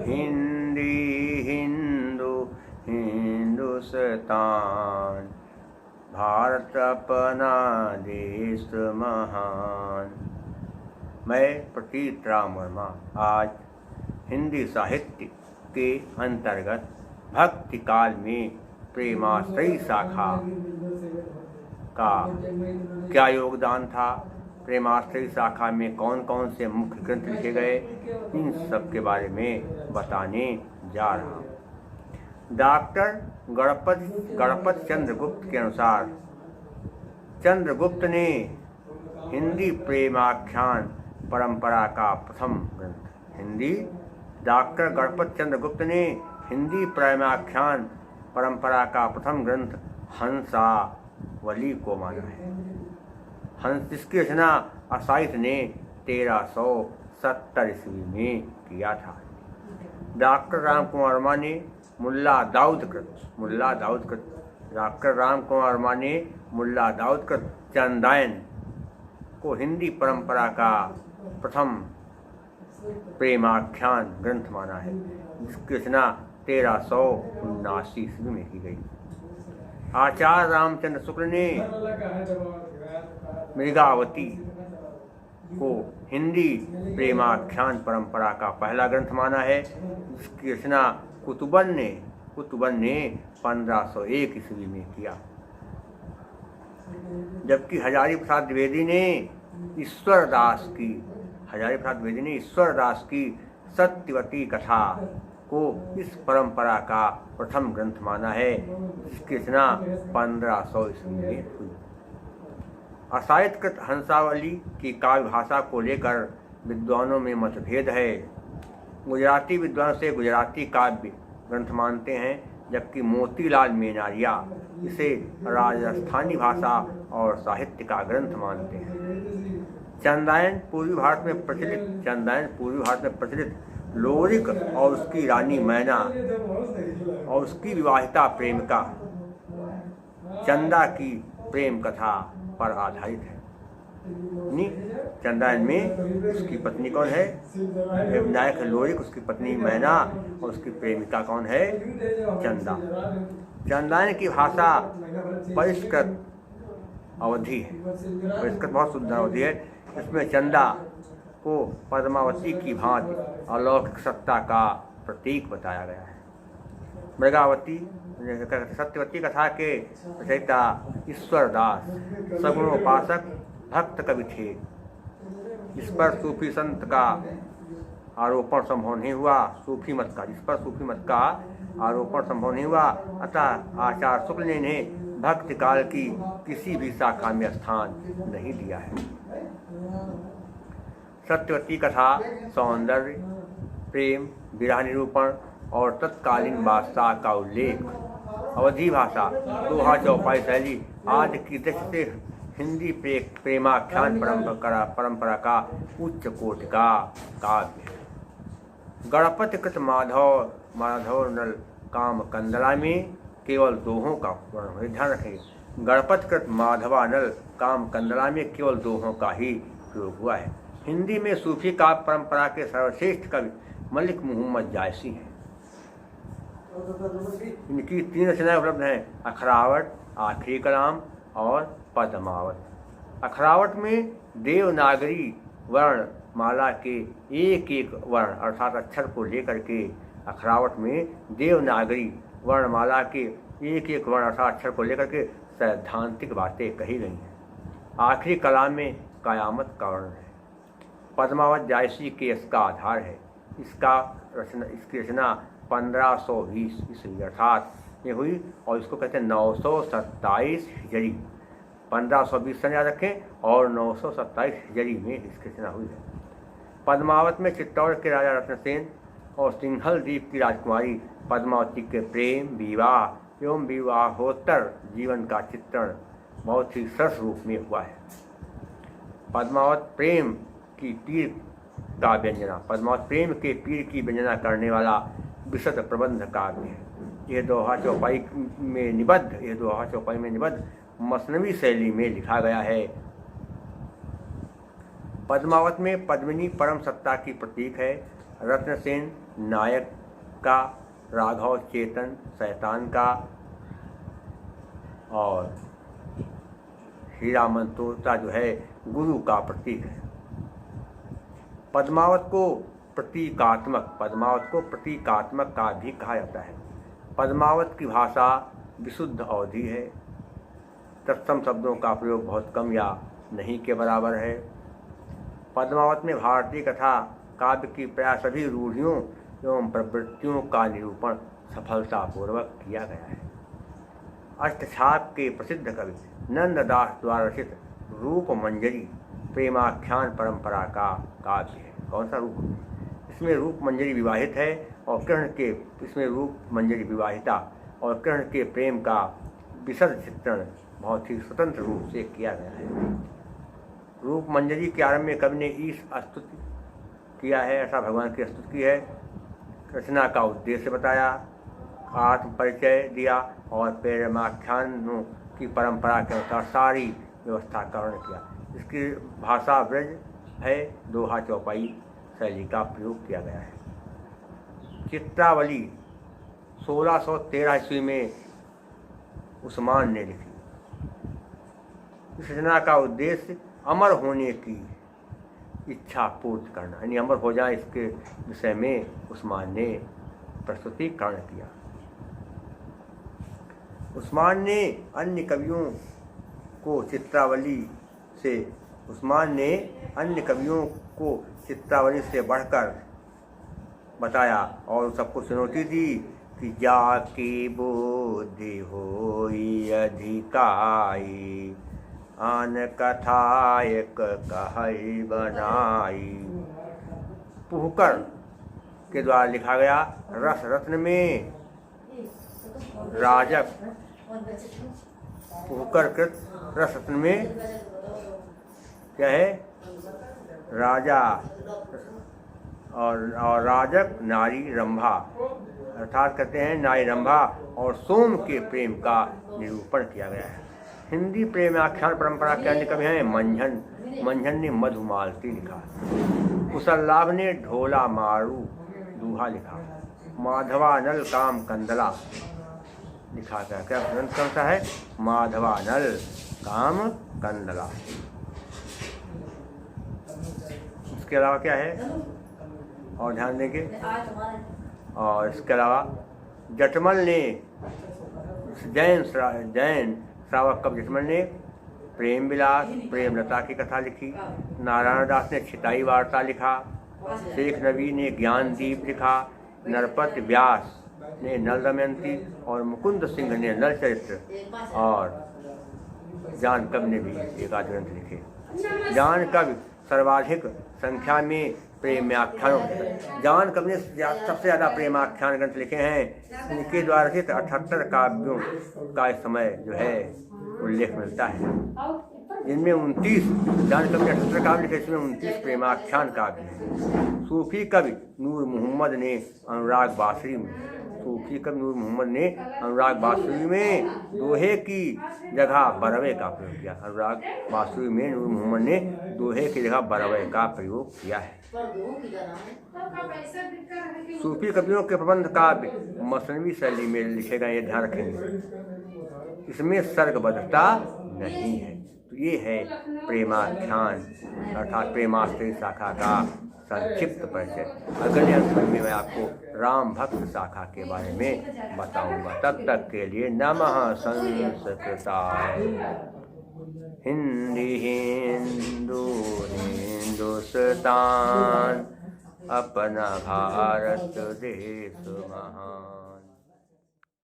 हिंदी हिंदू हिंदुस्तान, भारत अपना देश महान। मैं प्रतीत राम वर्मा आज हिंदी साहित्य के अंतर्गत भक्ति काल में प्रेमाश्रयी शाखा का क्या योगदान था, प्रेमाश्रयी शाखा में कौन कौन से मुख्य ग्रंथ लिखे गए, इन सब के बारे में बताने जा रहा हूँ। डॉक्टर गणपत चंद्रगुप्त के अनुसार चंद्रगुप्त ने हिंदी प्रेमाख्यान परंपरा का प्रथम ग्रंथ डॉक्टर गणपत चंद्रगुप्त ने हिंदी प्रेमाख्यान परंपरा का प्रथम ग्रंथ हंसावली को माना है। जिसकी रचना असाइथ ने 1370 ईस्वी में किया था। डॉक्टर राम कुमार वर्मा ने मुल्ला दाऊद कृत चंदायन को हिंदी परंपरा का प्रथम प्रेमाख्यान ग्रंथ माना है, जिसकी रचना 1379 ईस्वी में की गई। आचार्य रामचंद्र शुक्ल ने मृगावती को हिंदी प्रेमाख्यान परंपरा का पहला ग्रंथ माना है, जिसकी रचना कुतुबन ने 1501 ईस्वी में किया। जबकि हजारी प्रसाद द्विवेदी ने ईश्वर दास की सत्यवती कथा को इस परंपरा का प्रथम ग्रंथ माना है, जिसकी रचना 1500 ईस्वी में हुई। असाइतकृत हंसावली की काव्य भाषा को लेकर विद्वानों में मतभेद है। गुजराती विद्वान से गुजराती काव्य ग्रंथ मानते हैं, जबकि मोतीलाल मेनारिया इसे राजस्थानी भाषा और साहित्य का ग्रंथ मानते हैं। चंदायन पूर्वी भारत में प्रचलित लोरिक और उसकी रानी मैना और उसकी विवाहिता प्रेमिका चंदा की प्रेम कथा पर आधारित है। चंदायन में उसकी पत्नी कौन है? विनायक लोरिक, उसकी पत्नी मैना और उसकी प्रेमिका कौन है? चंदा। चंदायन की भाषा परिष्कृत अवधि है, बहुत शुद्ध अवधि है। इसमें चंदा को पद्मावती की भांति अलौकिक सत्ता का प्रतीक बताया गया है। मृगावती सत्यवती कथा के रचयिता ईश्वर दास सगुणोपासक भक्त कवि थे। इस पर सूफी संत का आरोपण संभव नहीं हुआ, अतः आचार्य शुक्ल ने इन्हें भक्ति काल की किसी भी शाखा में स्थान नहीं दिया है। सत्यवती कथा सौंदर्य, प्रेम, विरह निरूपण और तत्कालीन बादशाह का उल्लेख, अवधी भाषा, दोहा चौपाई शैली आदि की दृष्टि से हिंदी प्रेमाख्यान परंपरा का उच्च कोटि का काव्य है। गणपतिकृत माधव नल काम कंदला में केवल दोहों का वर्णन, ध्यान रखें। गणपतिकृत माधवानल काम कंदला में केवल दोहों का ही प्रयोग हुआ है। हिंदी में सूफी काव्य परंपरा के सर्वश्रेष्ठ कवि मलिक मोहम्मद जायसी हैं। इनकी 3 रचनाएं उपलब्ध हैं: अखरावट, आखिरी कलाम और पद्मावत। अखरावट में देवनागरी वर्ण माला के एक वर्ण अर्थात अक्षर को लेकर के अखरावट में देवनागरी वर्णमाला के एक वर्ण अर्थात अक्षर को लेकर के सैद्धांतिक बातें कही गई हैं। आखिरी कलाम में कयामत का वर्णन है। पद्मावत जायसी के इसका आधार है। इसकी रचना 1520 ईस्वी अर्थात में हुई और इसको कहते हैं 927 हिजरी। 1520 सन याद रखें और 927 हिजरी में इसकी रचना हुई है। पद्मावत में चित्तौड़ के राजा रत्नसेन और सिंहल द्वीप की राजकुमारी पद्मावती के प्रेम, विवाह एवं विवाहोत्तर जीवन का चित्रण बहुत ही सरस रूप में हुआ है। पद्मावत प्रेम के पीर की व्यंजना करने वाला विशद प्रबंध काव्य है। यह दोहा चौपाई में निबद्ध मसनवी शैली में लिखा गया है। पद्मावत में पद्मिनी परम सत्ता की प्रतीक है। रत्नसेन नायक का, राघव चेतन शैतान का और हीरा मंतोता जो है गुरु का प्रतीक है। पद्मावत को प्रतीकात्मक का भी कहा जाता है। पद्मावत की भाषा विशुद्ध अवधी है। तत्सम शब्दों का प्रयोग बहुत कम या नहीं के बराबर है। पद्मावत में भारतीय कथा काव्य की प्राय सभी रूढ़ियों एवं प्रवृत्तियों का निरूपण सफलतापूर्वक किया गया है। अष्टछाप के प्रसिद्ध कवि नंददास द्वारा रचित रूप मंजरी प्रेमाख्यान परंपरा का काव्य है। कौन सा रूप? इसमें रूप मंजरी विवाहित है और इसमें रूप मंजरी विवाहिता और कृष्ण के प्रेम का विशद चित्रण बहुत ही स्वतंत्र रूप से किया गया है। रूप मंजरी के आरंभ में कवि ने ईश स्तुति किया है, ऐसा भगवान की स्तुति की है। रचना का उद्देश्य बताया, आत्म परिचय दिया और प्रेमाख्यानों की परंपरा के अनुसार सारी व्यवस्था का वर्णन किया। इसकी भाषा ब्रज है, दोहा चौपाई शैली का प्रयोग किया गया है। चित्रावली 1613 ईस्वी में उस्मान ने लिखी। इस रचना का उद्देश्य अमर होने की इच्छा पूर्ति करना, यानी अमर हो जाए, इसके विषय में उस्मान ने प्रस्तुतिकरण किया। उस्मान ने अन्य कवियों को चित्रावली से बढ़कर बताया और सबको चुनौती दी कि जाकी बुद्धि होई अधिकाई, आन कथा एक कहई बनाई। पुहकर के द्वारा लिखा गया रस रत्न में राजक, पुहकर कृत रस रत्न में क्या है? राजा और राजक नारी रंभा, अर्थात कहते हैं नारी रंभा और सोम के प्रेम का निरूपण किया गया है। हिंदी प्रेमाख्यान परंपरा के अन्य कवि हैं मंझन ने मधुमालती लिखा, कुशललाभ ने ढोला मारू दूहा लिखा, माधवानल काम कंदला लिखा गया। क्या ग्रंथ कौन सा है? माधवानल काम कंदला। इसके अलावा क्या है और ध्यान देंगे? और इसके अलावा जटमल ने, जैन श्रावक कवि जटमल ने प्रेम विलास प्रेमलता की कथा लिखी। नारायण दास ने छिताई वार्ता लिखा। शेख नबी ने ज्ञान दीप लिखा। नरपत व्यास ने नल दमयंती और मुकुंद सिंह ने नल चरित्र और जान कवि ने भी एक आध ग्रंथ लिखे। जान कवि सर्वाधिक संख्या में प्रेमाख्यानों, जान कवि ने सबसे ज़्यादा प्रेमाख्यान ग्रंथ लिखे हैं। इनके द्वारा रचित 78 काव्यों का इस समय जो है उल्लेख मिलता है, जिनमें 29 जान कवि ने 78 काव्य लिखे, इसमें 29 प्रेमाख्यान काव्य हैं। सूफी कवि नूर मोहम्मद ने अनुराग बांसुरी में दोहे की जगह बरवे का प्रयोग किया। अनुराग बांसुरी में नूर मोहम्मद ने दोहे की जगह बरवे का प्रयोग किया है। सूफी कवियों के प्रबंध काव्य मसनवी शैली में लिखे गए, ये ध्यान रखेंगे। इसमें सर्गबद्धता नहीं है। तो ये है प्रेमाख्यान अर्थात प्रेमाश्रय शाखा का संक्षिप्त परिचय। अगले अंक में मैं आपको राम भक्त शाखा के बारे में बताऊंगा। तब तक के लिए नमः संस्कृताय। हिंदी हिंदू हिंदुस्तान अपना भारत देश महान।